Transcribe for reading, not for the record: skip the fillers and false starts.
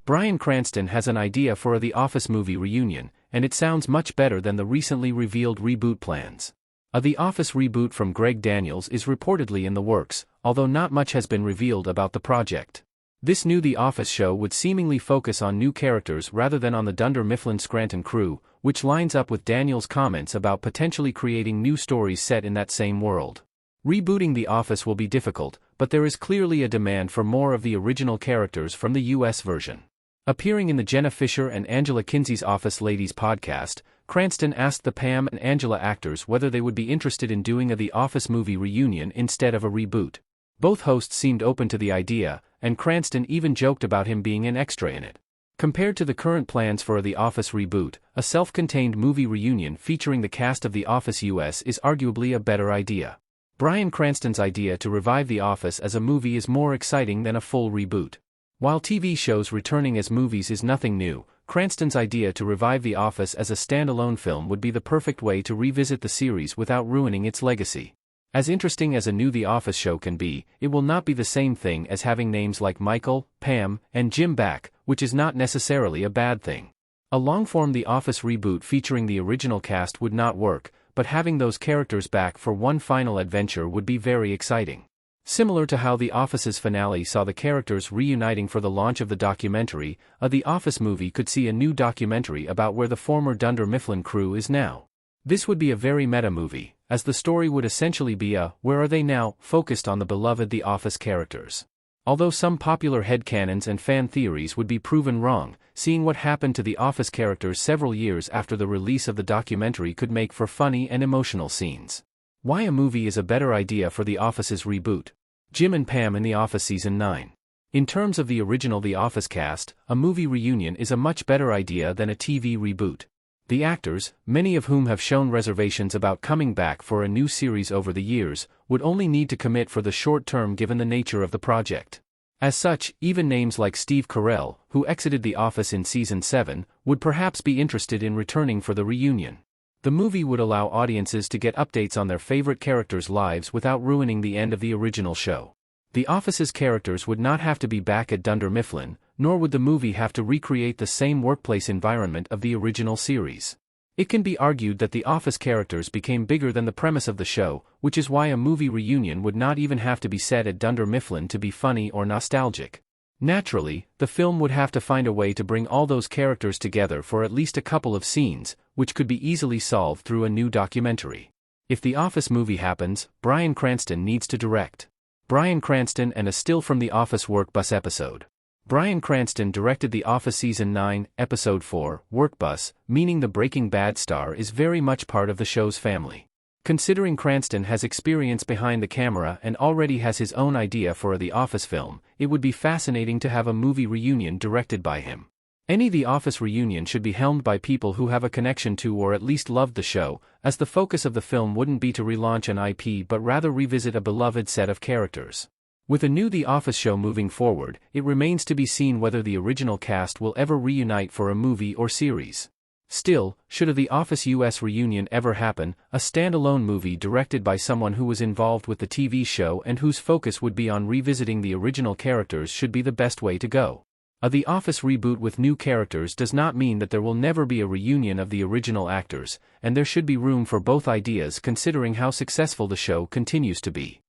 Bryan Cranston has an idea for a The Office movie reunion, and it sounds much better than the recently revealed reboot plans. A The Office reboot from Greg Daniels is reportedly in the works, although not much has been revealed about the project. This new The Office show would seemingly focus on new characters rather than on the Dunder Mifflin Scranton crew, which lines up with Daniels' comments about potentially creating new stories set in that same world. Rebooting The Office will be difficult, but there is clearly a demand for more of the original characters from the US version. Appearing in the Jenna Fisher and Angela Kinsey's Office Ladies podcast, Cranston asked the Pam and Angela actors whether they would be interested in doing a The Office movie reunion instead of a reboot. Both hosts seemed open to the idea, and Cranston even joked about him being an extra in it. Compared to the current plans for a The Office reboot, a self-contained movie reunion featuring the cast of The Office US is arguably a better idea. Bryan Cranston's idea to revive The Office as a movie is more exciting than a full reboot. While TV shows returning as movies is nothing new, Cranston's idea to revive The Office as a standalone film would be the perfect way to revisit the series without ruining its legacy. As interesting as a new The Office show can be, it will not be the same thing as having names like Michael, Pam, and Jim back, which is not necessarily a bad thing. A long-form The Office reboot featuring the original cast would not work, but having those characters back for one final adventure would be very exciting. Similar to how The Office's finale saw the characters reuniting for the launch of the documentary, a The Office movie could see a new documentary about where the former Dunder Mifflin crew is now. This would be a very meta movie, as the story would essentially be a "Where Are They Now?" focused on the beloved The Office characters. Although some popular headcanons and fan theories would be proven wrong, seeing what happened to The Office characters several years after the release of the documentary could make for funny and emotional scenes. Why a movie is a better idea for The Office's reboot? Jim and Pam in The Office Season 9. In terms of the original The Office cast, a movie reunion is a much better idea than a TV reboot. The actors, many of whom have shown reservations about coming back for a new series over the years, would only need to commit for the short term given the nature of the project. As such, even names like Steve Carell, who exited The Office in Season 7, would perhaps be interested in returning for the reunion. The movie would allow audiences to get updates on their favorite characters' lives without ruining the end of the original show. The Office's characters would not have to be back at Dunder Mifflin, nor would the movie have to recreate the same workplace environment of the original series. It can be argued that The Office characters became bigger than the premise of the show, which is why a movie reunion would not even have to be set at Dunder Mifflin to be funny or nostalgic. Naturally, the film would have to find a way to bring all those characters together for at least a couple of scenes, which could be easily solved through a new documentary. If The Office movie happens, Bryan Cranston needs to direct. Bryan Cranston and a still from The Office Work Bus episode. Bryan Cranston directed The Office Season 9, Episode 4, Work Bus, meaning the Breaking Bad star is very much part of the show's family. Considering Cranston has experience behind the camera and already has his own idea for a The Office film, it would be fascinating to have a movie reunion directed by him. Any The Office reunion should be helmed by people who have a connection to or at least loved the show, as the focus of the film wouldn't be to relaunch an IP but rather revisit a beloved set of characters. With a new The Office show moving forward, it remains to be seen whether the original cast will ever reunite for a movie or series. Still, should a The Office US reunion ever happen, a standalone movie directed by someone who was involved with the TV show and whose focus would be on revisiting the original characters should be the best way to go. A The Office reboot with new characters does not mean that there will never be a reunion of the original actors, and there should be room for both ideas considering how successful the show continues to be.